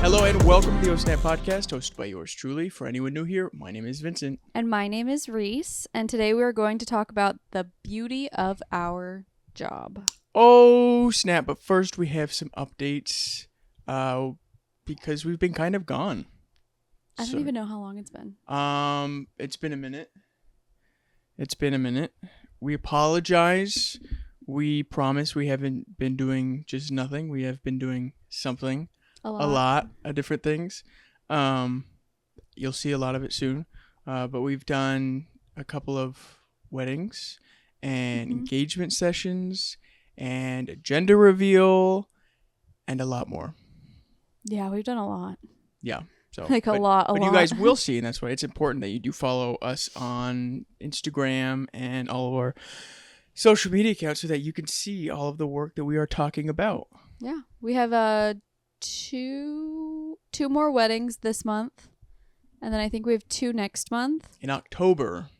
Hello and welcome to the OSNAP podcast, hosted by yours truly. For anyone new here, my name is Vincent. And my name is Reese, and today we are going to talk about the beauty of our job. Oh, snap. But first we have some updates because we've been kind of gone. I don't even know how long it's been. It's been a minute. We apologize. We promise we haven't been doing just nothing. We have been doing something. A lot of different things. You'll see a lot of it soon. But we've done a couple of weddings and engagement sessions and a gender reveal and a lot more. Yeah, we've done a lot. Yeah. So a lot. But you guys will see, and that's why it's important that you do follow us on Instagram and all of our social media accounts so that you can see all of the work that we are talking about. Yeah. We have two more weddings this month. And then I think we have 2 next month. In October.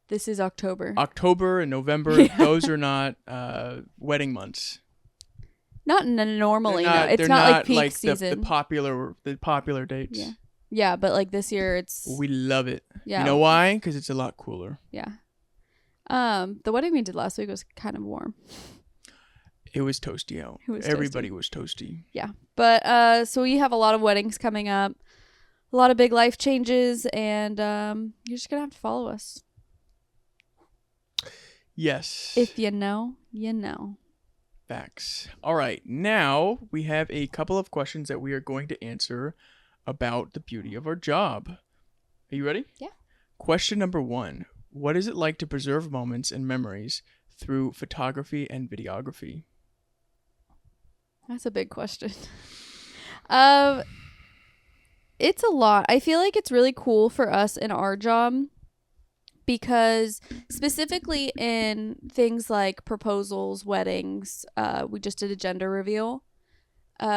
This is October. October and November, those are not wedding months. Not normally. No. It's not like peak season. The popular dates. Yeah. Yeah, but like this year it's... We love it. Yeah. You know why? Because it's a lot cooler. Yeah. The wedding we did last week was kind of warm. It was toasty out. Everybody was toasty. Yeah. But so we have a lot of weddings coming up. A lot of big life changes, and you're just going to have to follow us. Yes. If you know, you know. Facts. All right. Now we have a couple of questions that we are going to answer about the beauty of our job. Are you ready? Yeah. Question number 1. What is it like to preserve moments and memories through photography and videography? That's a big question. It's a lot. I feel like it's really cool for us in our job because specifically in things like proposals, weddings, we just did a gender reveal.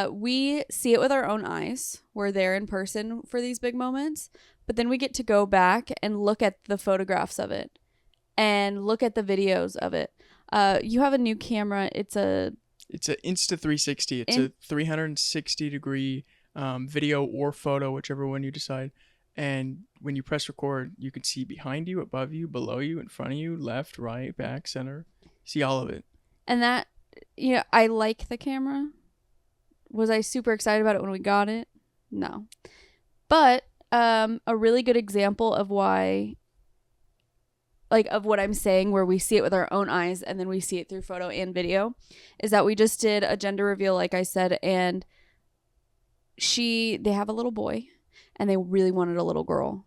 We see it with our own eyes. We're there in person for these big moments, but then we get to go back and look at the photographs of it and look at the videos of it. You have a new camera. It's an Insta360. It's a 360 degree video or photo, whichever one you decide. And when you press record, you can see behind you, above you, below you, in front of you, left, right, back, center. See all of it. And that, I like the camera. Was I super excited about it when we got it? No. But a really good example of why, of what I'm saying, where we see it with our own eyes and then we see it through photo and video, is that we just did a gender reveal, like I said, and they have a little boy and they really wanted a little girl.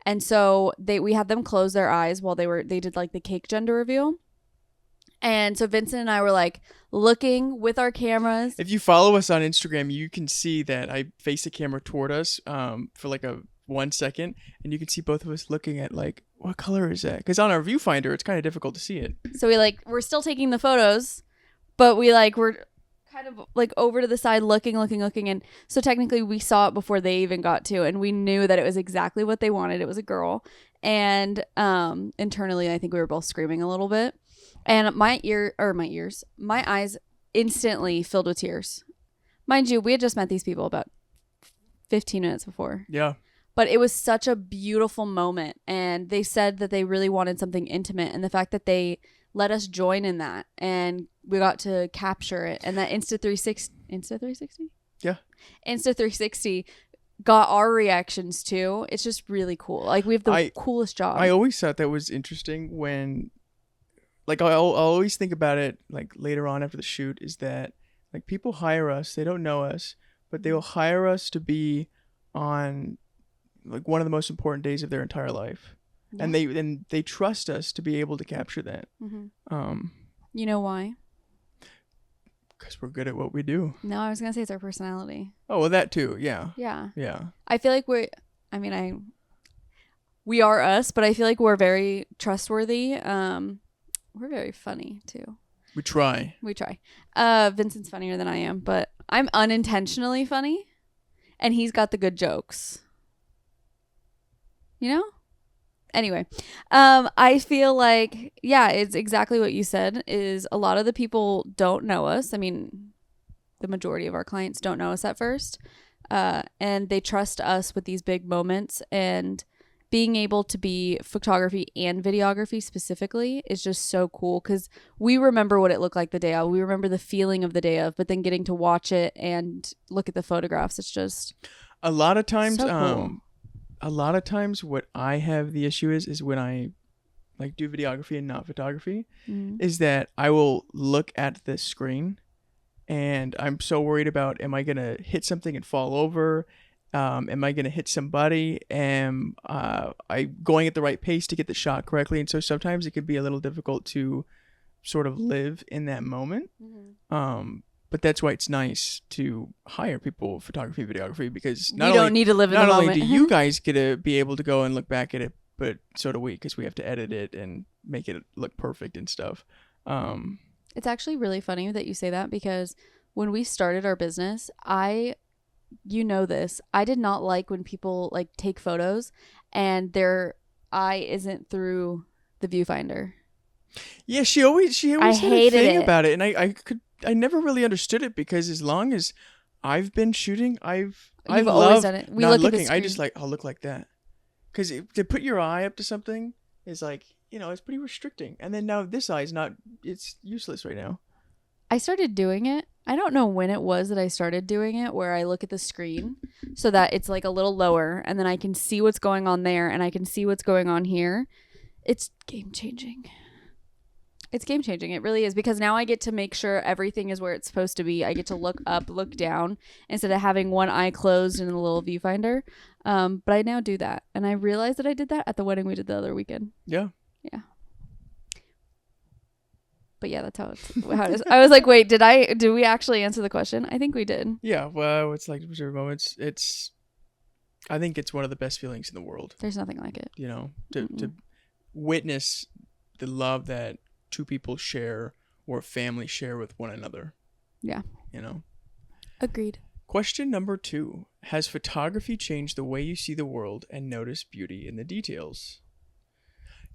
And so we had them close their eyes while they did like the cake gender reveal. And so Vincent and I were looking with our cameras. If you follow us on Instagram, you can see that I face the camera toward us for a 1 second, and you can see both of us looking at what color is that? Because on our viewfinder, it's kind of difficult to see it. So we're still taking the photos, but we're kind of over to the side looking, and so technically we saw it before they even got to, and we knew that it was exactly what they wanted. It was a girl, and internally I think we were both screaming a little bit. And my eyes instantly filled with tears. Mind you, we had just met these people about 15 minutes before. Yeah. But it was such a beautiful moment. And they said that they really wanted something intimate. And the fact that they let us join in that. And we got to capture it. And that Insta360? Yeah. Insta360 got our reactions too. It's just really cool. We have the coolest job. I always thought that was interesting when... I'll always think about it later on after the shoot is that people hire us, they don't know us, but they will hire us to be on one of the most important days of their entire life. Yeah. And they trust us to be able to capture that. Mm-hmm. You know why? Because we're good at what we do. No, I was going to say it's our personality. Oh, well, that too. Yeah. Yeah. Yeah. I feel like we are us, but I feel like we're very trustworthy. We're very funny too. We try. Vincent's funnier than I am, but I'm unintentionally funny, and he's got the good jokes. Anyway, I feel like, yeah, it's exactly what you said, is a lot of the people don't know us. I mean, the majority of our clients don't know us at first. And they trust us with these big moments, and being able to be photography and videography specifically is just so cool because we remember what it looked like the day of. We remember the feeling of the day of, but then getting to watch it and look at the photographs, it's just a lot of times, so cool. A lot of times what I have the issue is when I like do videography and not photography, is that I will look at the screen and I'm so worried about, am I going to hit something and fall over? Am I going to hit somebody? Am I going at the right pace to get the shot correctly? And so sometimes it could be a little difficult to sort of live in that moment. But that's why it's nice to hire people with photography, videography, because we don't need to live in the moment. Not only do you guys get to be able to go and look back at it, but so do we, because we have to edit it and make it look perfect and stuff. It's actually really funny that you say that, because when we started our business, you know this, I did not like when people like take photos and their eye isn't through the viewfinder. Yeah, she always had a thing about it, and I never really understood it, because as long as I've been shooting, I've always done it. We look at the screen. I just like, I'll look like that, because to put your eye up to something is like, it's pretty restricting. And then now this eye is not, it's useless right now. I started doing it. I don't know when it was that I started doing it, where I look at the screen so that it's like a little lower, and then I can see what's going on there and I can see what's going on here. It's game changing. It's game changing. It really is, because now I get to make sure everything is where it's supposed to be. I get to look up, look down, instead of having one eye closed in a little viewfinder. But I now do that. And I realized that I did that at the wedding we did the other weekend. Yeah. Yeah. But yeah, that's how it is. I was like, wait, did we actually answer the question? I think we did. Yeah. Well, it's like reserve moments. I think it's one of the best feelings in the world. There's nothing like it. To witness the love that two people share or a family share with one another. Yeah. Agreed. Question number 2. Has photography changed the way you see the world and notice beauty in the details?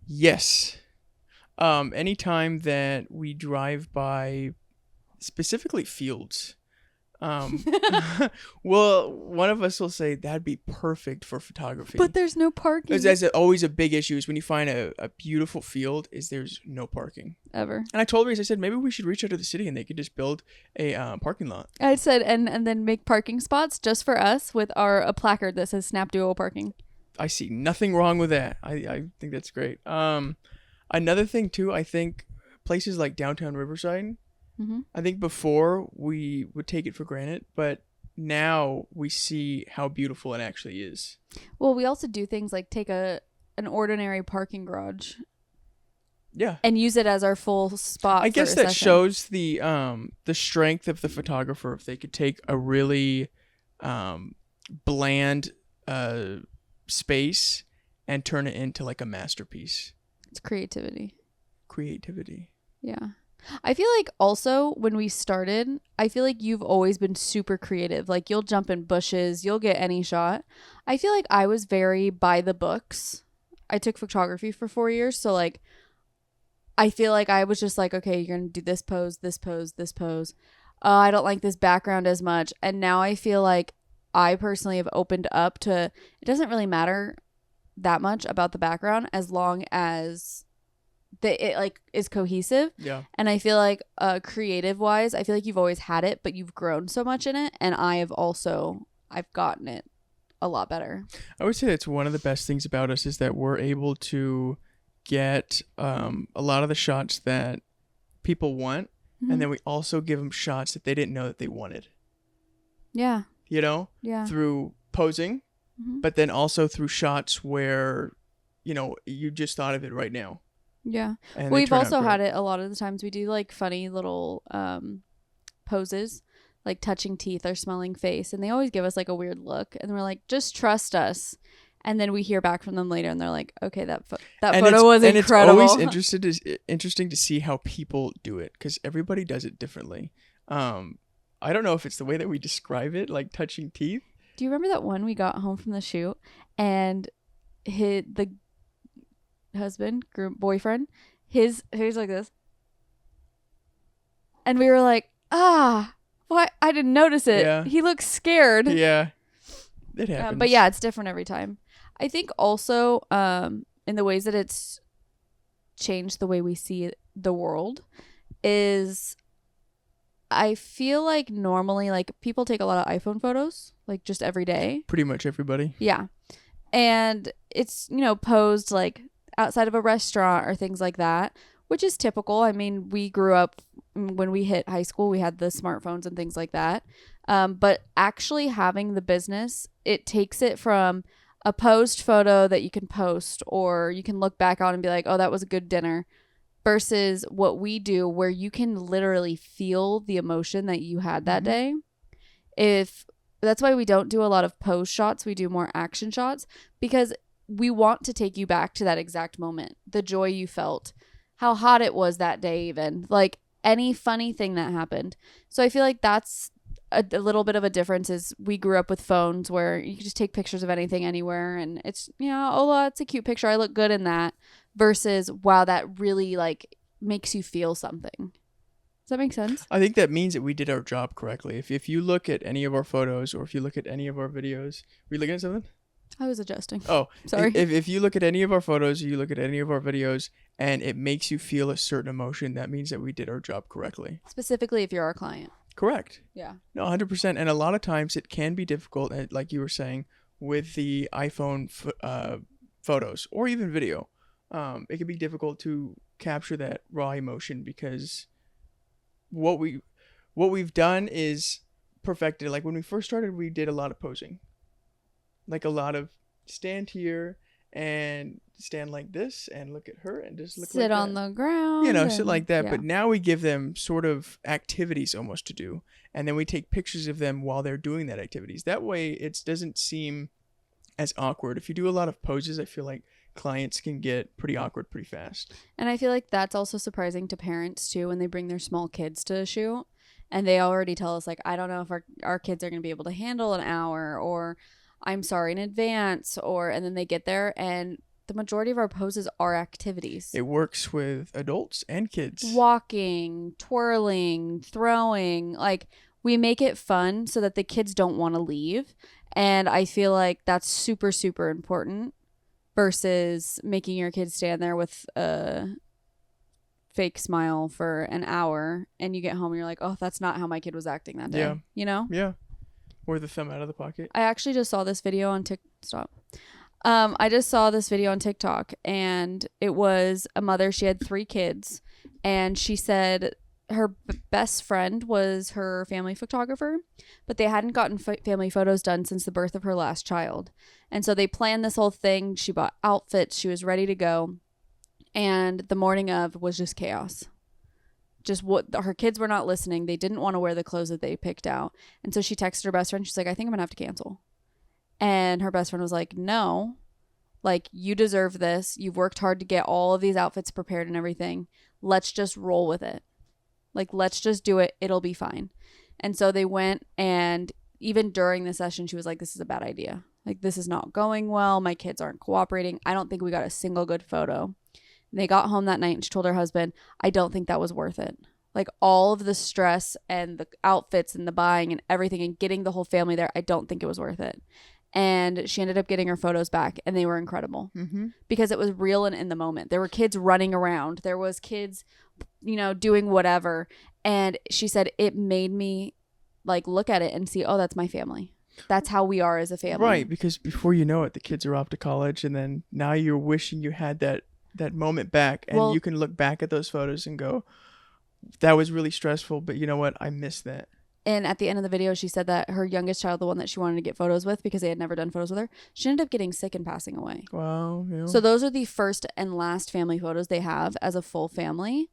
Yes. Anytime that we drive by specifically fields, well, one of us will say that'd be perfect for photography. But there's no parking. That's always a big issue, is when you find a beautiful field, is there's no parking. Ever. And I told Reese, I said, maybe we should reach out to the city and they could just build a parking lot. I said, and then make parking spots just for us with a placard that says Snap Duo Parking. I see nothing wrong with that. I think that's great. Another thing too, I think places like downtown Riverside, I think before we would take it for granted, but now we see how beautiful it actually is. Well, we also do things like take an ordinary parking garage, yeah, and use it as our full spot. I guess that shows the strength of the photographer if they could take a really bland space and turn it into like a masterpiece. It's creativity. Yeah. I feel like also when we started, I feel like you've always been super creative. Like you'll jump in bushes, you'll get any shot. I feel like I was very by the books. I took photography for 4 years. So like, I feel like I was just like, okay, you're going to do this pose, this pose, this pose. I don't like this background as much. And now I feel like I personally have opened up to, it doesn't really matter that much about the background as long as it like is cohesive. Yeah. And I feel like creative wise, I feel like you've always had it, but you've grown so much in it, and I've gotten it a lot better. I would say that's one of the best things about us, is that we're able to get a lot of the shots that people want, and then we also give them shots that they didn't know that they wanted. Yeah. Yeah. Through posing, but then also through shots where you just thought of it right now. Yeah. We've also had it a lot of the times. We do like funny little poses, like touching teeth or smelling face, and they always give us like a weird look, and we're like, just trust us. And then we hear back from them later, and they're like, okay, that photo was incredible. And it's always interesting to see how people do it, because everybody does it differently. I don't know if it's the way that we describe it, like touching teeth. Do you remember that one we got home from the shoot, and the boyfriend, his like this, and we were like, What? I didn't notice it. Yeah. He looks scared. Yeah. It happens. But yeah, it's different every time. I think also in the ways that it's changed the way we see the world is I feel like normally like people take a lot of iPhone photos like just every day. Pretty much everybody. Yeah. And it's, posed like outside of a restaurant or things like that, which is typical. I mean, we grew up when we hit high school, we had the smartphones and things like that. But actually having the business, it takes it from a posed photo that you can post or you can look back on and be like, oh, that was a good dinner, versus what we do where you can literally feel the emotion that you had that day. That's why we don't do a lot of pose shots. We do more action shots because we want to take you back to that exact moment, the joy you felt, how hot it was that day, even like any funny thing that happened. So I feel like that's a little bit of a difference is we grew up with phones where you can just take pictures of anything anywhere and it's, oh, it's a cute picture, I look good in that, versus wow, that really like makes you feel something. Does that make sense? I think that means that we did our job correctly. If you look at any of our photos or if you look at any of our videos, were you looking at something? I was adjusting. Oh, sorry. If you look at any of our photos or you look at any of our videos and it makes you feel a certain emotion, that means that we did our job correctly. Specifically if you're our client. Correct. Yeah. No, 100%. And a lot of times it can be difficult, like you were saying, with the iPhone photos or even video. It can be difficult to capture that raw emotion because what we've done is perfected. Like when we first started, we did a lot of posing, like a lot of stand here and stand like this and look at her and just look sit like on that. The ground, sit like that. Yeah. But now we give them sort of activities almost to do, and then we take pictures of them while they're doing that activities. That way it doesn't seem as awkward. If you do a lot of poses, I feel like clients can get pretty awkward pretty fast. And I feel like that's also surprising to parents too when they bring their small kids to shoot and they already tell us like, I don't know if our kids are going to be able to handle an hour, or I'm sorry in advance, and then they get there and the majority of our poses are activities. It works with adults and kids. Walking, twirling, throwing, like we make it fun so that the kids don't want to leave. And I feel like that's super, super important versus making your kids stand there with a fake smile for an hour and you get home and you're like, oh, that's not how my kid was acting that day. Yeah. Yeah. Or the thumb out of the pocket. I actually just saw this video on TikTok. I just saw this video on TikTok and it was a mother. She had 3 kids and she said her best friend was her family photographer, but they hadn't gotten family photos done since the birth of her last child. And so they planned this whole thing. She bought outfits. She was ready to go. And the morning of was just chaos. Just what her kids were not listening. They didn't want to wear the clothes that they picked out. And so she texted her best friend. She's like, I think I'm going to have to cancel. And her best friend was like, no, like you deserve this. You've worked hard to get all of these outfits prepared and everything. Let's just roll with it. Like, let's just do it. It'll be fine. And so they went, and even during the session, she was like, this is a bad idea. Like, this is not going well. My kids aren't cooperating. I don't think we got a single good photo. And they got home that night and she told her husband, I don't think that was worth it. Like all of the stress and the outfits and the buying and everything and getting the whole family there, I don't think it was worth it. And she ended up getting her photos back and they were incredible because it was real and in the moment. There were kids running around. There was kids, doing whatever. And she said it made me like look at it and see, oh, that's my family. That's how we are as a family. Right, because before you know it, the kids are off to college and then now you're wishing you had that moment back and you can look back at those photos and go, that was really stressful, but you know what? I missed that. And at the end of the video, she said that her youngest child, the one that she wanted to get photos with because they had never done photos with her, she ended up getting sick and passing away. Wow. Yeah. So those are the first and last family photos they have as a full family.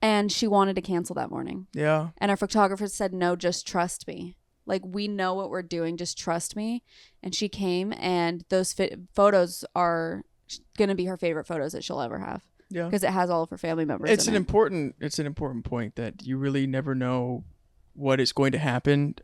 And she wanted to cancel that morning. Yeah. And our photographer said, no, just trust me. Like, we know what we're doing. Just trust me. And she came and those photos are going to be her favorite photos that she'll ever have. Yeah. Because it has all of her family members. It's an important point that you really never know what is going to happen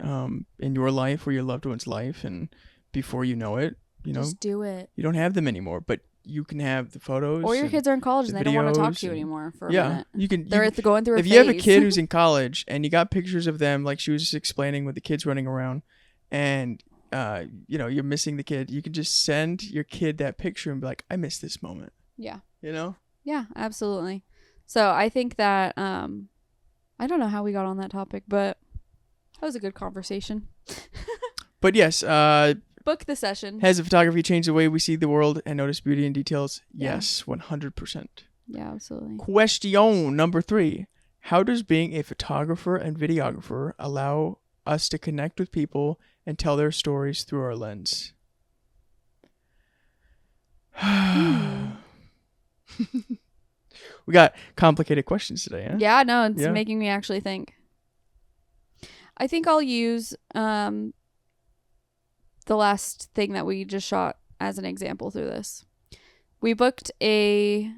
in your life or your loved one's life, and before you know it, just do it. You don't have them anymore, but you can have the photos. Or your kids are in college and they don't want to talk to you and- anymore for a yeah, minute. you can. They're going through a if phase. you have a kid who's in college and you got pictures of them, like she was just explaining with the kids running around, and you're missing the kid, you can just send your kid that picture and be like, I miss this moment. Yeah. You know? Yeah, absolutely. So I think that I don't know how we got on that topic, but that was a good conversation. But yes, book the session. Has the photography changed the way we see the world and notice beauty in details? Yeah. Yes, 100%. Yeah, absolutely. Question number 3. How does being a photographer and videographer allow us to connect with people and tell their stories through our lens? We got complicated questions today, huh? Yeah, no, it's making me actually think. I think I'll use the last thing that we just shot as an example through this. We booked a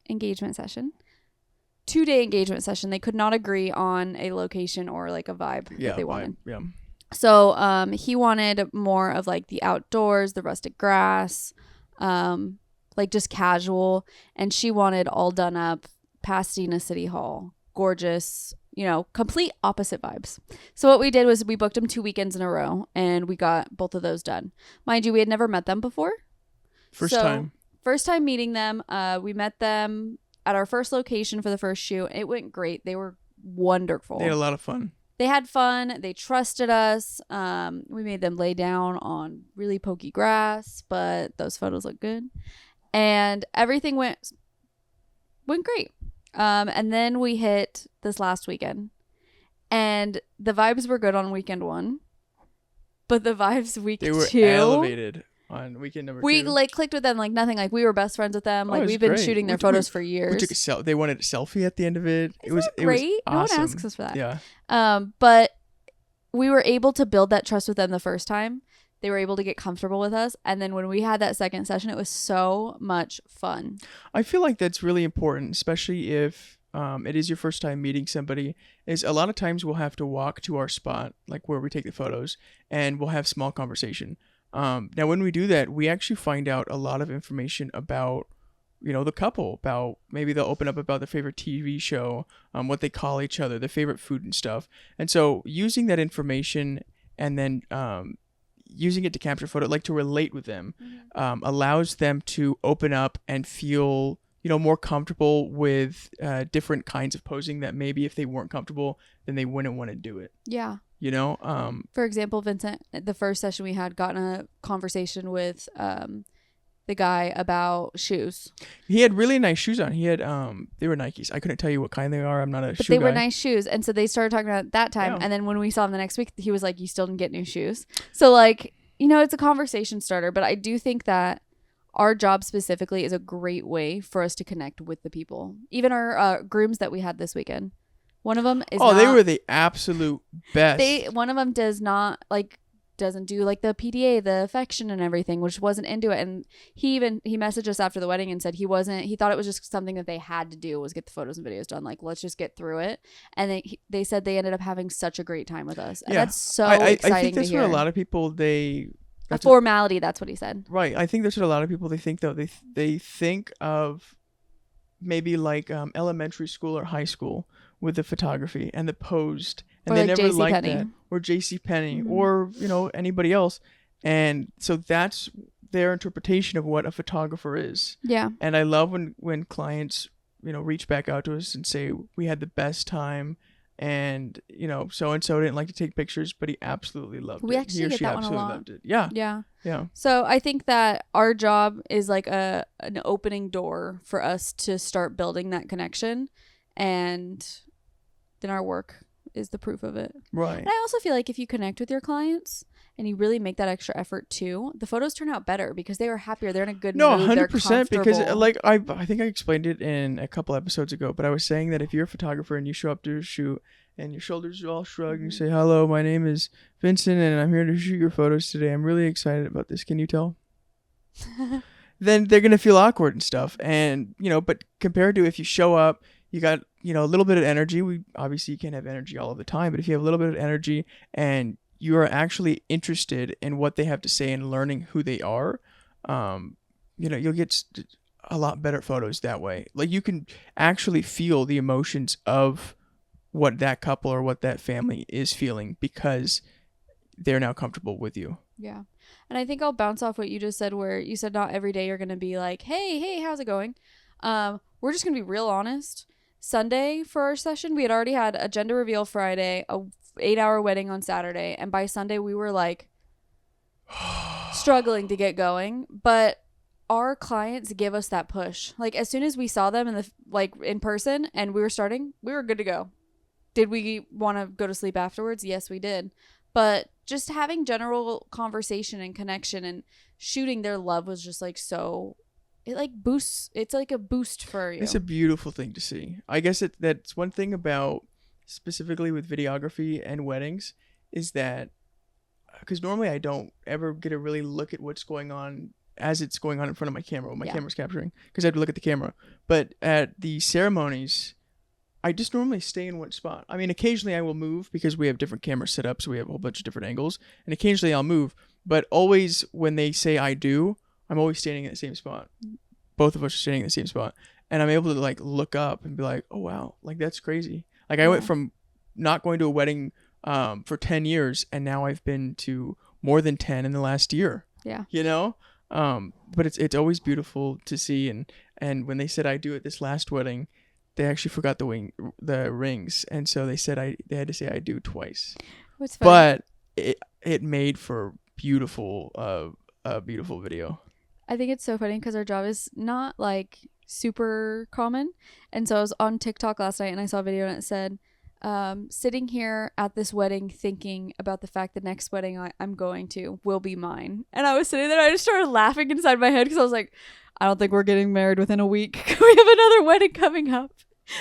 engagement session. 2-day engagement session. They could not agree on a location or like a vibe that they wanted. Yeah. So he wanted more of like the outdoors, the rustic grass, like just casual, and she wanted all done up, Pasadena City Hall, gorgeous, complete opposite vibes. So what we did was we booked them 2 weekends in a row, and we got both of those done. Mind you, we had never met them before. First time meeting them. We met them at our first location for the first shoot. It went great. They were wonderful. They had a lot of fun. They had fun. They trusted us. We made them lay down on really pokey grass, but those photos look good. And everything went great. And then we hit this last weekend. And the vibes were good on weekend 1. But the vibes week 2... They were elevated on weekend number 2. We clicked with them like nothing. Like we were best friends with them. Like we've been shooting their photos for years. We took they wanted a selfie at the end of it. It was great. It was awesome. No one asks us for that. Yeah. But we were able to build that trust with them the first time. They were able to get comfortable with us. And then when we had that second session, it was so much fun. I feel like that's really important, especially if it is your first time meeting somebody. Is a lot of times we'll have to walk to our spot, like where we take the photos, and we'll have small conversation. Now, when we do that, we actually find out a lot of information about, the couple, about maybe they'll open up about their favorite TV show, what they call each other, their favorite food and stuff. And so using that information and then using it to capture photo, like to relate with them, allows them to open up and feel, more comfortable with different kinds of posing that maybe if they weren't comfortable, then they wouldn't want to do it. Yeah. For example, Vincent, the first session we had got in a conversation with the guy about shoes. He had really nice shoes on. He had they were Nikes. I couldn't tell you what kind they are. I'm not a shoe guy. But they were nice shoes. And so they started talking about it that time. Yeah. And then when we saw him the next week, he was like, you still didn't get new shoes. So like, it's a conversation starter. But I do think that our job specifically is a great way for us to connect with the people. Even our grooms that we had this weekend. One of them is they were the absolute best. One of them doesn't do like the PDA, the affection and everything, which wasn't into it. And he messaged us after the wedding and said he thought it was just something that they had to do, was get the photos and videos done. Like, let's just get through it. And they said they ended up having such a great time with us. And that's so exciting to hear. I think that's what a lot of people, a formality, that's what he said. Right. I think that's what a lot of people, they think though. They think of maybe like elementary school or high school with the photography and the posed, and or they like never JC liked Penney. that, or JCPenney, or anybody else, and so that's their interpretation of what a photographer is. Yeah. And I love when clients reach back out to us and say, we had the best time, and so and so didn't like to take pictures, but he absolutely loved it. We actually get that one a lot. Loved it. Yeah. Yeah. So I think that our job is like an opening door for us to start building that connection, and then our work is the proof of it. Right. And I also feel like if you connect with your clients and you really make that extra effort too, the photos turn out better because they are happier. They're in a good mood. 100%. Because like I think I explained it in a couple episodes ago, but I was saying that if you're a photographer and you show up to a shoot and your shoulders are all shrugged and you say, hello, my name is Vincent and I'm here to shoot your photos today. I'm really excited about this. Can you tell? Then they're going to feel awkward and stuff. And, but compared to if you show up, you got, a little bit of energy. Obviously you can't have energy all of the time, but if you have a little bit of energy and you are actually interested in what they have to say and learning who they are, you'll get a lot better photos that way. Like you can actually feel the emotions of what that couple or what that family is feeling because they're now comfortable with you. Yeah. And I think I'll bounce off what you just said, where you said not every day you're going to be like, hey, how's it going? We're just going to be real honest. Sunday for our session, we had already had a gender reveal Friday, a 8-hour wedding on Saturday. And by Sunday, we were like struggling to get going. But our clients give us that push. Like as soon as we saw them in person and we were starting, we were good to go. Did we want to go to sleep afterwards? Yes, we did. But just having general conversation and connection and shooting their love was just like so, it like boosts, it's like a boost for you. It's a beautiful thing to see. I guess that's one thing about specifically with videography and weddings is that because normally I don't ever get to really look at what's going on as it's going on in front of my camera, what my camera's capturing, because I have to look at the camera. But at the ceremonies, I just normally stay in one spot. I mean, occasionally I will move because we have different camera setups. So we have a whole bunch of different angles. And occasionally I'll move. But always when they say I do, I'm always standing in the same spot. Both of us are standing in the same spot. And I'm able to like look up and be like, oh, wow. Like that's crazy. Like I went from not going to a wedding for 10 years. And now I've been to more than 10 in the last year. Yeah. You know? But it's always beautiful to see. And when they said I do at this last wedding, they actually forgot the rings, and so they had to say I do twice. What's funny? But it made for beautiful beautiful video. I think it's so funny because our job is not like super common, and so I was on TikTok last night and I saw a video and it said, sitting here at this wedding thinking about the fact the next wedding I'm going to will be mine, and I was sitting there and I just started laughing inside my head because I was like, I don't think we're getting married within a week. We have another wedding coming up.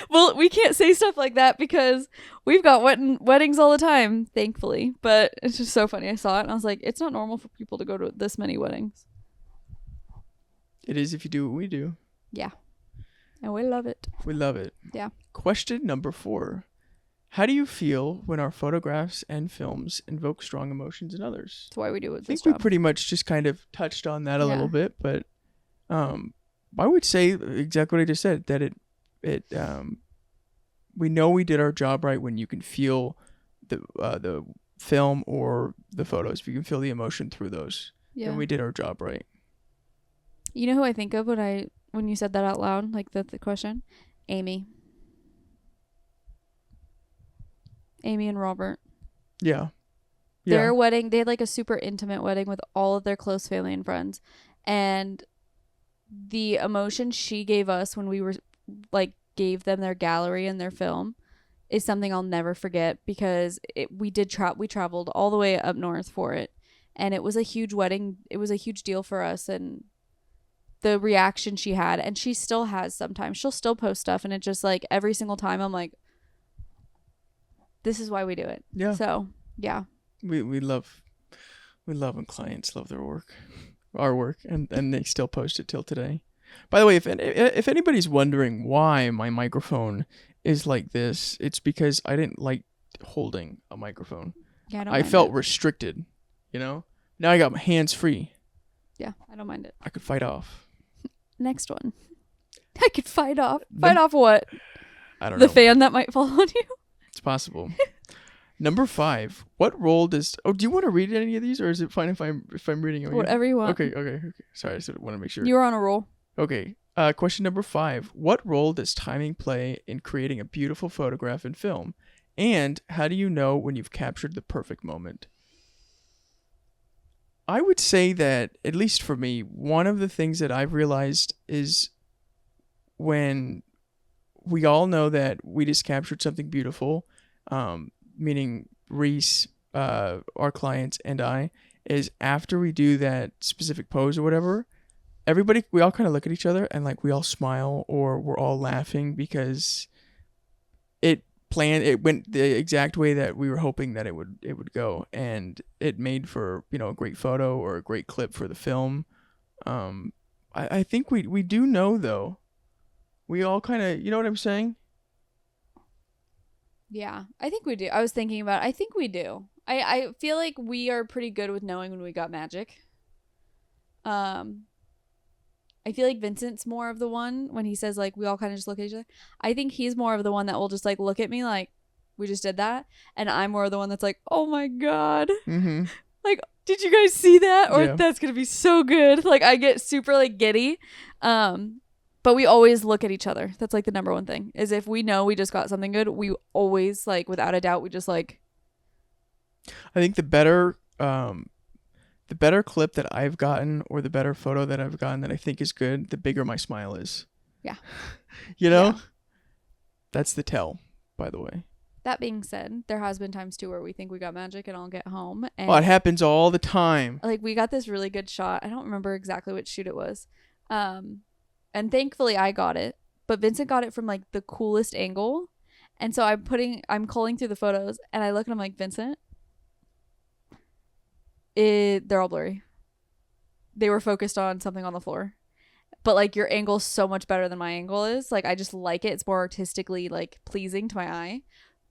Well, we can't say stuff like that because we've got weddings all the time, thankfully. But it's just so funny. I saw it and I was like, it's not normal for people to go to this many weddings. It is if you do what we do. Yeah. And we love it. We love it. Yeah. Question number 4. How do you feel when our photographs and films invoke strong emotions in others? That's why we do it. I think we pretty much just kind of touched on that a little bit, but I would say exactly what I just said, that we know we did our job right when you can feel the film or the photos. If you can feel the emotion through those, then we did our job right. You know who I think of when you said that out loud, like the question? Amy and Robert. Yeah. Their wedding, they had like a super intimate wedding with all of their close family and friends, and the emotion she gave us when we were like gave them their gallery and their film is something I'll never forget because we traveled all the way up north for it, and it was a huge wedding. It was a huge deal for us, and the reaction she had, and she still has sometimes. She'll still post stuff, and it just like every single time I'm like, this is why we do it. Yeah. So yeah. We love when clients love their work. Our work, and they still post it till today. By the way, if anybody's wondering why my microphone is like this, it's because I didn't like holding a microphone. Yeah, I felt restricted, you know? Now I got my hands free. Yeah, I don't mind it. I could fight off. Next one. I could fight off. Fight off what? I don't know. The fan that might fall on you? It's possible. Number 5. What role does? Oh, do you want to read any of these, or is it fine if I'm reading? Whatever you want. Okay. Sorry, I just want to make sure. You were on a roll. Okay. Question number 5. What role does timing play in creating a beautiful photograph and film? And how do you know when you've captured the perfect moment? I would say that, at least for me, one of the things that I've realized is when we all know that we just captured something beautiful, meaning Reese, our clients, and I, is after we do that specific pose or whatever, we all kind of look at each other and like we all smile or we're all laughing because it went the exact way that we were hoping that it would go, and it made for, you know, a great photo or a great clip for the film. I think we do know, though. We all kind of, you know what I'm saying? Yeah, I think we do. I was thinking about it. I think we do. I feel like we are pretty good with knowing when we got magic. I feel like Vincent's more of the one when he says like we all kind of just look at each other. I think he's more of the one that will just like look at me like we just did that, and I'm more of the one that's like, oh my god, like did you guys see that? Or that's gonna be so good. Like I get super like giddy. But we always look at each other. That's like the number one thing is if we know we just got something good, we always like without a doubt we just like. I think the better clip that I've gotten or the better photo that I've gotten that I think is good, the bigger my smile is. Yeah. You know? Yeah. That's the tell, by the way. That being said, there has been times too where we think we got magic and I'll get home. And it happens all the time. Like we got this really good shot. I don't remember exactly which shoot it was. And thankfully I got it. But Vincent got it from like the coolest angle. And so I'm culling through the photos and I look and I'm like, Vincent, they're all blurry. They were focused on something on the floor. But like your angle's so much better than my angle is. Like I just like it. It's more artistically like pleasing to my eye.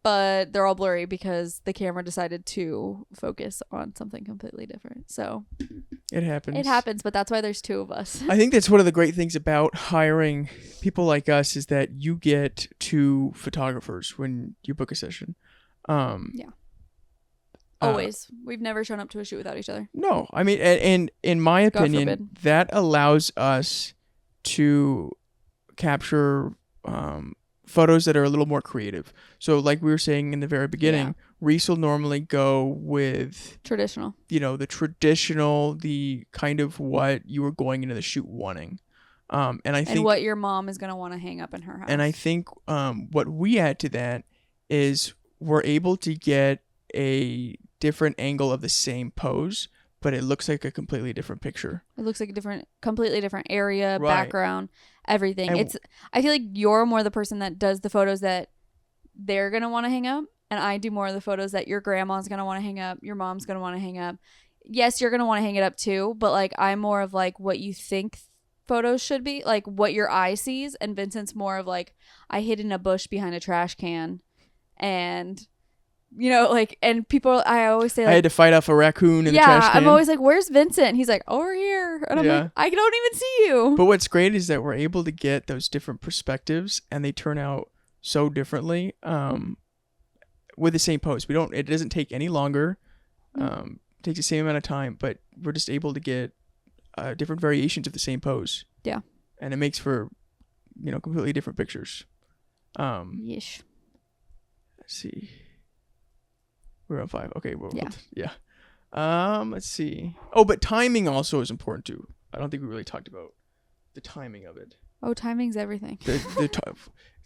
But they're all blurry because the camera decided to focus on something completely different. So it happens, but that's why there's two of us. I think that's one of the great things about hiring people like us is that you get two photographers when you book a session. Yeah. Always. We've never shown up to a shoot without each other. No. I mean, and in my opinion, that allows us to capture photos that are a little more creative. So like we were saying in the very beginning, Reese will normally go with traditional, the traditional, the kind of what you were going into the shoot wanting. And I think what your mom is going to want to hang up in her house. And I think what we add to that is we're able to get a different angle of the same pose, but it looks like a completely different picture. It looks like a completely different area, background, everything. And I feel like you're more the person that does the photos that they're going to want to hang up. And I do more of the photos that your grandma's going to want to hang up. Your mom's going to want to hang up. Yes, you're going to want to hang it up too. But like, I'm more of like what you think photos should be, like what your eye sees. And Vincent's more of like, I hid in a bush behind a trash can. And like, and people, I always say like, I had to fight off a raccoon in the trash can. I'm always like, where's Vincent? And he's like, over here. And I'm like, I don't even see you. But what's great is that we're able to get those different perspectives and they turn out so differently with the same pose. It doesn't take any longer. It takes the same amount of time, but we're just able to get different variations of the same pose. Yeah. And it makes for, completely different pictures. Yeesh. Let's see. We're on 5. Okay. Well, yeah. Let's see. Oh, but timing also is important too. I don't think we really talked about the timing of it. Oh, timing's everything.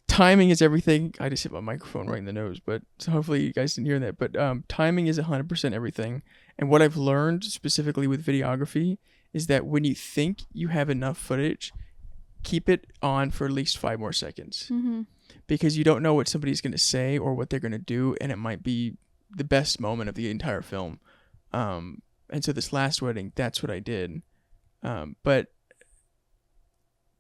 Timing is everything. I just hit my microphone right in the nose, but so hopefully you guys didn't hear that. But timing is 100% everything. And what I've learned specifically with videography is that when you think you have enough footage, keep it on for at least 5 more seconds. Mm-hmm. Because you don't know what somebody's going to say or what they're going to do, and it might be the best moment of the entire film. And so this last wedding, that's what I did. But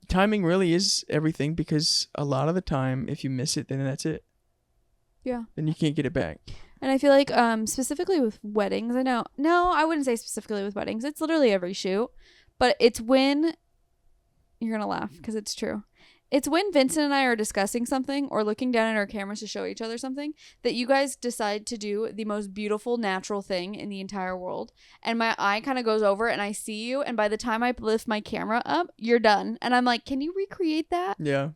timing really is everything, because a lot of the time, if you miss it, then that's it. Yeah. Then you can't get it back. And I feel like specifically with weddings, I wouldn't say specifically with weddings. It's literally every shoot. But it's when, you're going to laugh because it's true. It's when Vincent and I are discussing something or looking down at our cameras to show each other something that you guys decide to do the most beautiful natural thing in the entire world. And my eye kind of goes over and I see you. And by the time I lift my camera up, you're done. And I'm like, can you recreate that? Yeah.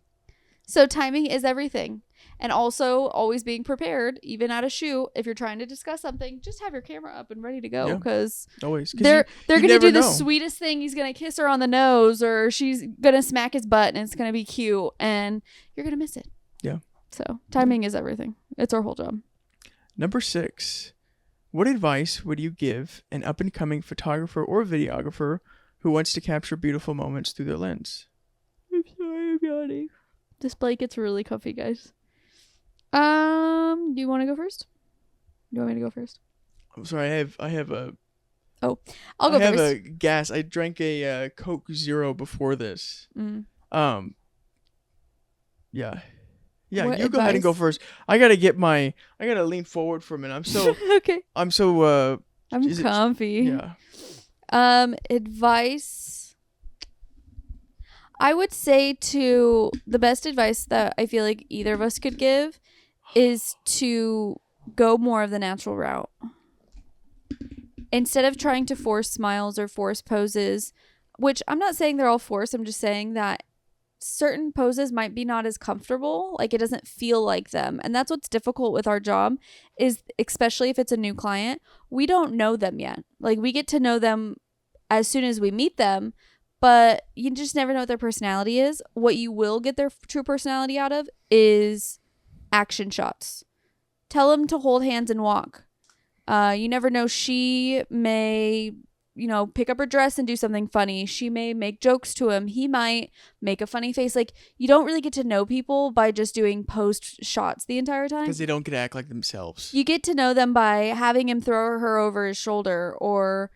So timing is everything. And also always being prepared, even at a shoot, if you're trying to discuss something, just have your camera up and ready to go, because they're going to do the sweetest thing. He's going to kiss her on the nose, or she's going to smack his butt, and it's going to be cute, and you're going to miss it. Yeah. So timing is everything. It's our whole job. Number 6, what advice would you give an up-and-coming photographer or videographer who wants to capture beautiful moments through their lens? I'm sorry, I'm yawning. This blanket's really comfy, guys. Do you want to go first? Do you want me to go first? I'm sorry, I have a... Oh, I'll go first. I have a gas. I drank a Coke Zero before this. Yeah. Yeah, what you advice? Go ahead and go first. I gotta lean forward for a minute. I'm so... Okay. I'm so... I'm comfy. Yeah. Advice... I would say the best advice that I feel like either of us could give is to go more of the natural route. Instead of trying to force smiles or force poses, which I'm not saying they're all forced, I'm just saying that certain poses might be not as comfortable. Like, it doesn't feel like them. And that's what's difficult with our job, is especially if it's a new client, we don't know them yet. Like, we get to know them as soon as we meet them, but you just never know what their personality is. What you will get their true personality out of is action shots. Tell them to hold hands and walk. You never know. She may, pick up her dress and do something funny. She may make jokes to him. He might make a funny face. Like, you don't really get to know people by just doing post shots the entire time. Because they don't get to act like themselves. You get to know them by having him throw her over his shoulder, or,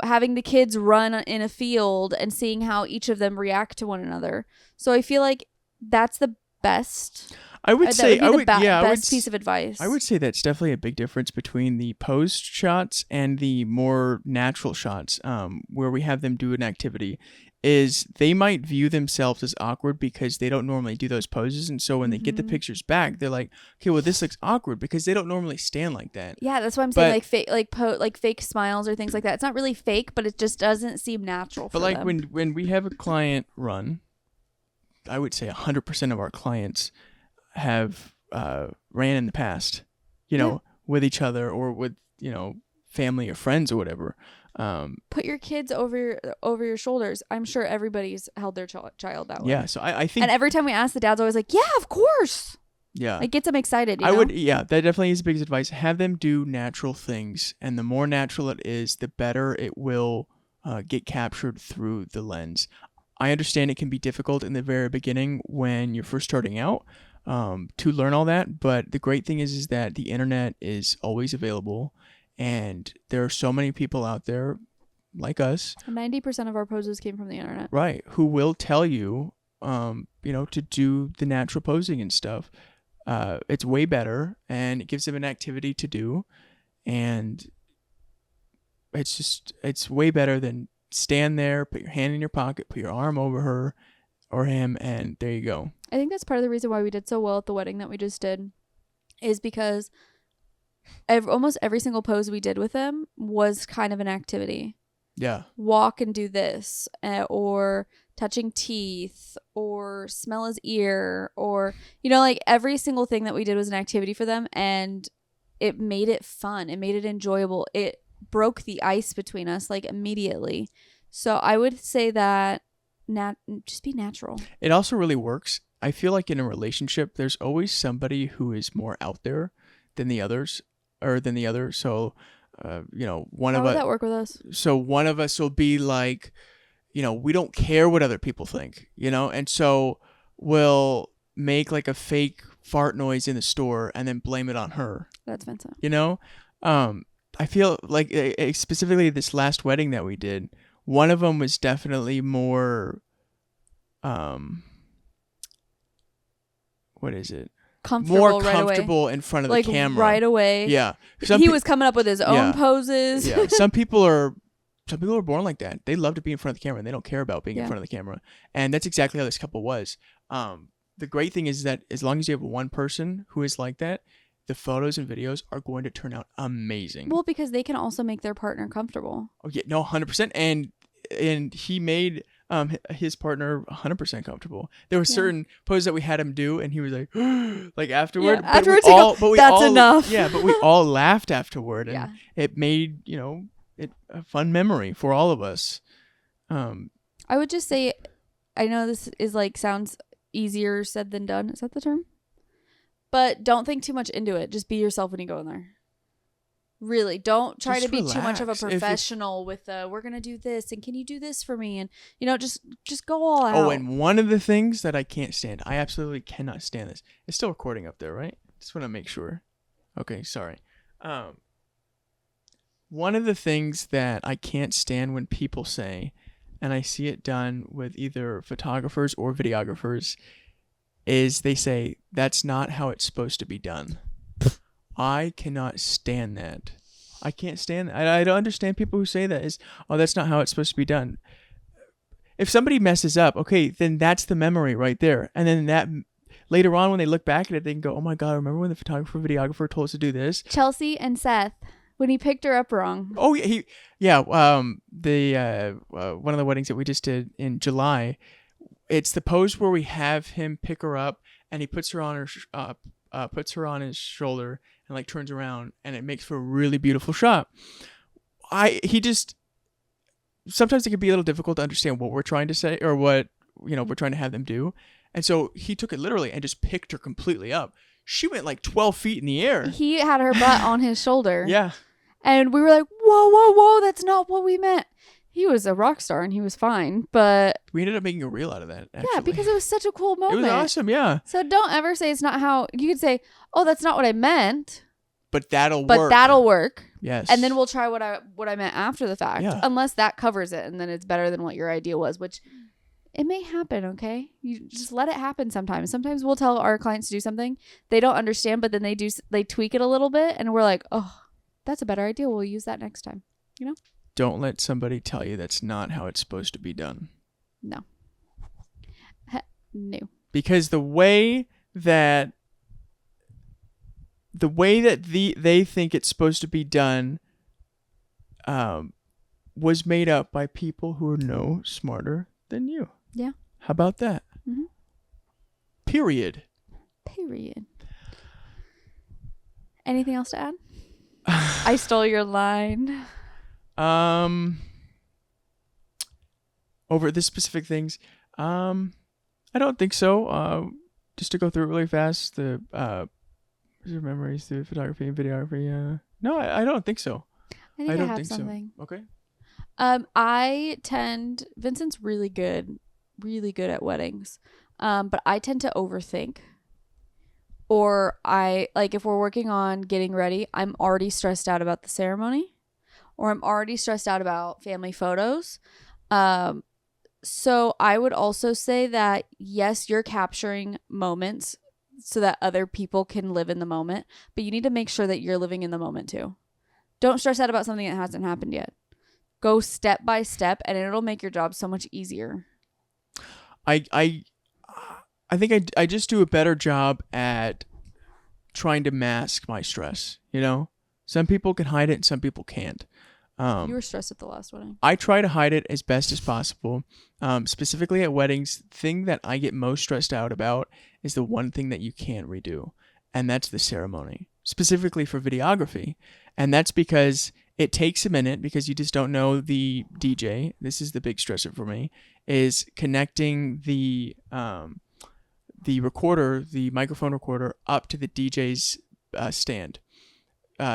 having the kids run in a field and seeing how each of them react to one another. So I feel like that's the best. I would say best piece of advice. I would say that's definitely a big difference between the post shots and the more natural shots, where we have them do an activity. Is they might view themselves as awkward because they don't normally do those poses, and so when they get the pictures back, they're like, okay, well, this looks awkward because they don't normally stand like that. Yeah, that's why I'm saying like fake smiles or things like that. It's not really fake, but it just doesn't seem natural. But like when we have a client run, I would say 100% of our clients have ran in the past, with each other or with family or friends or whatever. Put your kids over your shoulders. I'm sure everybody's held their child that way. Yeah, so I think, and every time we ask, the dad's always like, "Yeah, of course." Yeah, it gets them excited. That definitely is the biggest advice. Have them do natural things, and the more natural it is, the better it will get captured through the lens. I understand it can be difficult in the very beginning when you're first starting out to learn all that, but the great thing is that the internet is always available. And there are so many people out there like us. 90% of our poses came from the internet. Right. Who will tell you, to do the natural posing and stuff. It's way better, and it gives them an activity to do. And it's way better than stand there, put your hand in your pocket, put your arm over her or him, and there you go. I think that's part of the reason why we did so well at the wedding that we just did, is because almost every single pose we did with them was kind of an activity. Yeah. Walk and do this, or touching teeth, or smell his ear, or, like every single thing that we did was an activity for them, and it made it fun. It made it enjoyable. It broke the ice between us, like, immediately. So I would say that just be natural. It also really works. I feel like in a relationship, there's always somebody who is more out there than the others. So, one How of would that work with us? So one of us will be like, we don't care what other people think, and so we'll make like a fake fart noise in the store and then blame it on her. That's Vincent. I feel like specifically this last wedding that we did, one of them was definitely more, what is it? More comfortable right in front of the camera right away. Yeah, he was coming up with his own poses. Yeah, some people are born like that. They love to be in front of the camera, and they don't care about being in front of the camera. And that's exactly how this couple was. The great thing is that as long as you have one person who is like that, the photos and videos are going to turn out amazing. Well, because they can also make their partner comfortable. Oh yeah, no, 100%. And he made his partner 100% comfortable. There were certain poses that we had him do, and he was like, like afterward. Yeah, afterwards, that's enough. Yeah, but we all laughed afterward, and it made it a fun memory for all of us. I would just say, I know this is sounds easier said than done. Is that the term? But don't think too much into it. Just be yourself when you go in there. Really, don't try to be too much of a professional with we're going to do this, and can you do this for me? And, just go all out. Oh, and one of the things that I can't stand, I absolutely cannot stand this. It's still recording up there, right? Just want to make sure. Okay, sorry. One of the things that I can't stand when people say, and I see it done with either photographers or videographers, is they say, that's not how it's supposed to be done. I cannot stand that. I can't stand that. I don't understand people who say that. That's not how it's supposed to be done. if somebody messes up, okay, then that's the memory right there. And then that later on when they look back at it, they can go, oh my God, remember when the photographer videographer told us to do this? Chelsea and Seth, when he picked her up wrong. Oh, yeah. One of the weddings that we just did in July, it's the pose where we have him pick her up and he puts her on puts her on his shoulder and like turns around, and it makes for a really beautiful shot. Sometimes it can be a little difficult to understand what we're trying to say or what, we're trying to have them do. And so he took it literally and just picked her completely up. She went like 12 feet in the air. He had her butt on his shoulder. Yeah. And we were like, whoa, whoa, whoa, that's not what we meant. He was a rock star and he was fine, but... We ended up making a reel out of that, actually. Yeah, because it was such a cool moment. It was awesome, yeah. So don't ever say it's not how... You could say, oh, that's not what I meant. But that'll work. But that'll work. Yes. And then we'll try what I meant after the fact. Yeah. Unless that covers it and then it's better than what your idea was, which it may happen, okay? You just let it happen sometimes. Sometimes we'll tell our clients to do something. They don't understand, but then they tweak it a little bit and we're like, oh, that's a better idea. We'll use that next time. Don't let somebody tell you that's not how it's supposed to be done. No. No. Because the way that they think it's supposed to be done was made up by people who are no smarter than you. Yeah. How about that? Mm-hmm. Period. Anything else to add? I stole your line. Over the specific things, I don't think so. Just to go through it really fast, the memories through photography and videography. No, I don't think so. I don't think something. So. Okay. Vincent's really good at weddings. But I tend to overthink. Or if we're working on getting ready, I'm already stressed out about the ceremony, or I'm already stressed out about family photos. So I would also say that, yes, you're capturing moments so that other people can live in the moment, but you need to make sure that you're living in the moment too. Don't stress out about something that hasn't happened yet. Go step by step, and it'll make your job so much easier. I think I just do a better job at trying to mask my stress. Some people can hide it and some people can't. You were stressed at the last wedding. I try to hide it as best as possible. Specifically at weddings, the thing that I get most stressed out about is the one thing that you can't redo, and that's the ceremony, specifically for videography. And that's because it takes a minute, because you just don't know the DJ. This is the big stressor for me, is connecting the recorder, the microphone recorder, up to the DJ's stand.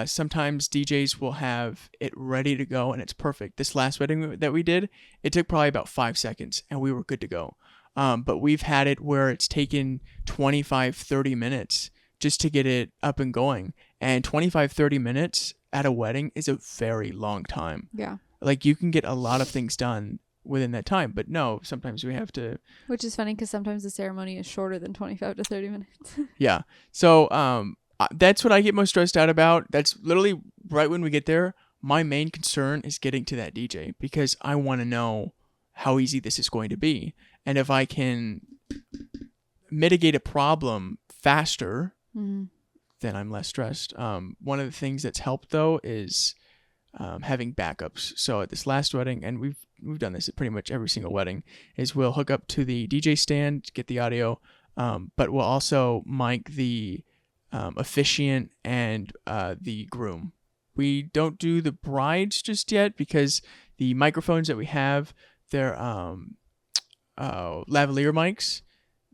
Sometimes DJs will have it ready to go and it's perfect. This last wedding that we did, it took probably about 5 seconds and we were good to go. But we've had it where it's taken 25, 30 minutes just to get it up and going. And 25, 30 minutes at a wedding is a very long time. Yeah. Like, you can get a lot of things done within that time, but no, sometimes we have to. Which is funny because sometimes the ceremony is shorter than 25 to 30 minutes. Yeah. So, that's what I get most stressed out about. That's literally right when we get there. My main concern is getting to that DJ, because I want to know how easy this is going to be. And if I can mitigate a problem faster, then I'm less stressed. One of the things that's helped, though, is having backups. So at this last wedding, and we've done this at pretty much every single wedding, is we'll hook up to the DJ stand, get the audio, but we'll also mic the officiant and the groom. We don't do the brides just yet because the microphones that we have, they're lavalier mics.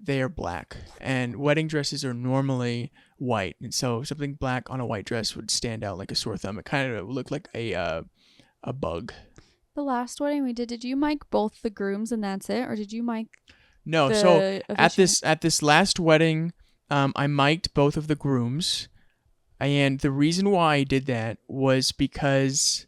They are black, and wedding dresses are normally white, and so something black on a white dress would stand out like a sore thumb. It kind of looked like a bug. The last wedding we did you mic both the grooms and that's it, or did you mic? No, so at this last wedding, I mic'd both of the grooms, and the reason why I did that was because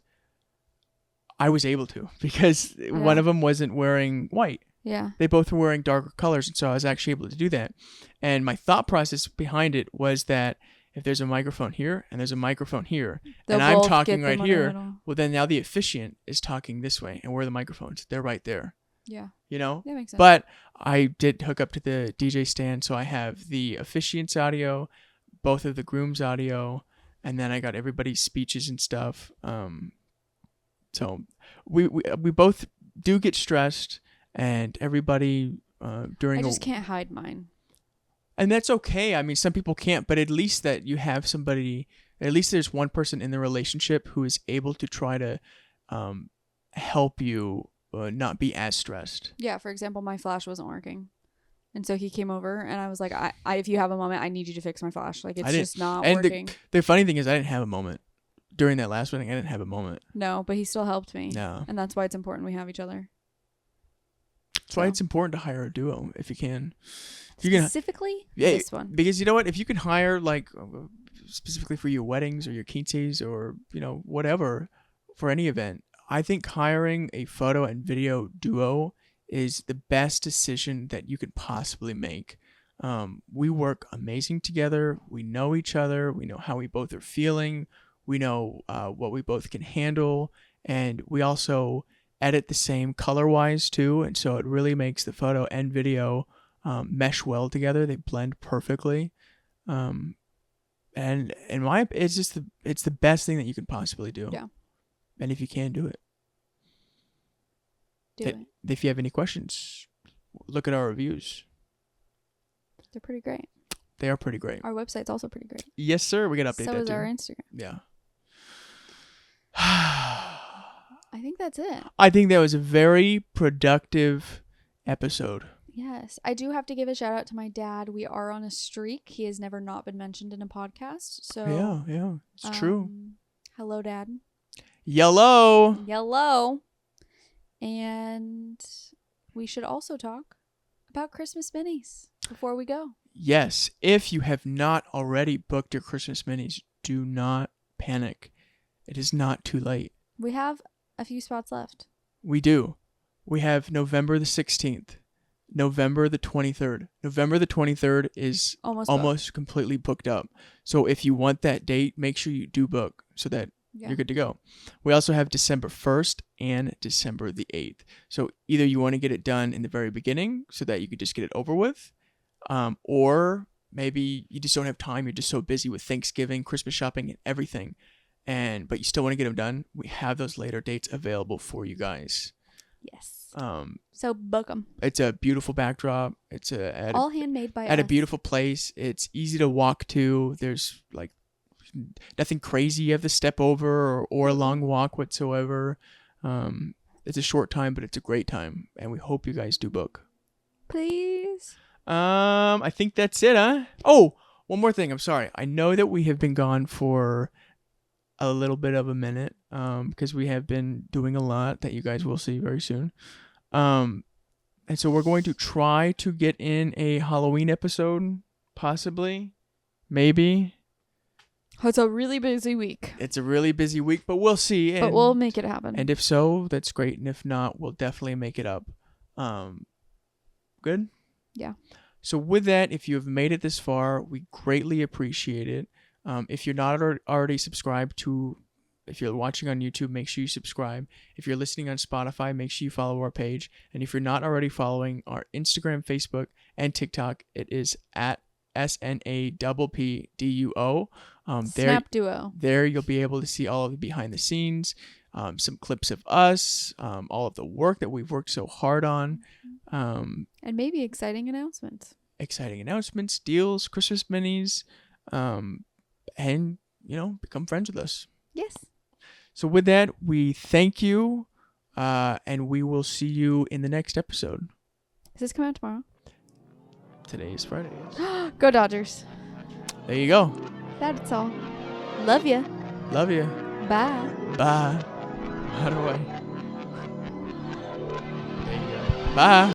I was able to, because one of them wasn't wearing white. Yeah. They both were wearing darker colors, and so I was actually able to do that. And my thought process behind it was that if there's a microphone here and there's a microphone here, and I'm talking right here, well, then now the officiant is talking this way, and where are the microphones? They're right there. Yeah. You know? That makes sense. But I did hook up to the DJ stand, so I have the officiant's audio, both of the groom's audio, and then I got everybody's speeches and stuff. So we both do get stressed, and everybody during I just can't hide mine. and that's okay. I mean, some people can't, but at least that you have somebody, at least there's one person in the relationship who is able to try to help you not be as stressed. Yeah, for example, my flash wasn't working. And so he came over and I was like, I if you have a moment, I need you to fix my flash. Like, it's just not working. The funny thing is I didn't have a moment. During that last wedding, I didn't have a moment. No, but he still helped me. No. And that's why it's important we have each other. That's why it's important to hire a duo if you can. Specifically, this one. Because you know what? If you can hire, like, specifically for your weddings or your quinceañeras or, whatever, for any event, I think hiring a photo and video duo is the best decision that you could possibly make. We work amazing together. We know each other. We know how we both are feeling. We know what we both can handle. And we also edit the same color-wise, too. And so it really makes the photo and video mesh well together. They blend perfectly. And it's the best thing that you can possibly do. Yeah. And if you can do it. If you have any questions, look at our reviews. They're pretty great. They are pretty great. Our website's also pretty great. Yes, sir. We got to update that too. So is our Instagram. Yeah. I think that's it. I think that was a very productive episode. Yes. I do have to give a shout out to my dad. We are on a streak. He has never not been mentioned in a podcast. So yeah. It's true. Hello, Dad. Yellow. And we should also talk about Christmas minis before we go. Yes. If you have not already booked your Christmas minis, do not panic. It is not too late. We have a few spots left. We do. We have November the 16th, November the 23rd. November the 23rd is almost completely booked up. So if you want that date, make sure you do book so that you're good to go. We also have December 1st and December the 8th. So either you want to get it done in the very beginning so that you could just get it over with, or maybe you just don't have time. You're just so busy with Thanksgiving, Christmas shopping, and everything. But you still want to get them done. We have those later dates available for you guys. Yes. So book them. It's a beautiful backdrop. It's all handmade by us. At a beautiful place. It's easy to walk to. There's like nothing crazy you have to step over or a long walk whatsoever. It's a short time, but it's a great time, and we hope you guys do book. Please. I think that's it, huh? Oh, one more thing. I'm sorry. I know that we have been gone for a little bit of a minute, because we have been doing a lot that you guys will see very soon. And so we're going to try to get in a Halloween episode, possibly, maybe. It's a really busy week. It's a really busy week, but we'll see. But we'll make it happen. And if so, that's great. And if not, we'll definitely make it up. Good? Yeah. So with that, if you have made it this far, we greatly appreciate it. If you're not already subscribed to, if you're watching on YouTube, make sure you subscribe. If you're listening on Spotify, make sure you follow our page. And if you're not already following our Instagram, Facebook, and TikTok, it is at SNAPPDUO. Snap Duo. There you'll be able to see all of the behind the scenes, some clips of us, all of the work that we've worked so hard on. And maybe exciting announcements. Deals, Christmas minis, and, become friends with us. Yes. So with that, we thank you, and we will see you in the next episode. Does this come out tomorrow? Today is Friday. Go Dodgers. There you go. That's all. Love ya. Love you. Bye. Bye. How do I? There you go. Bye.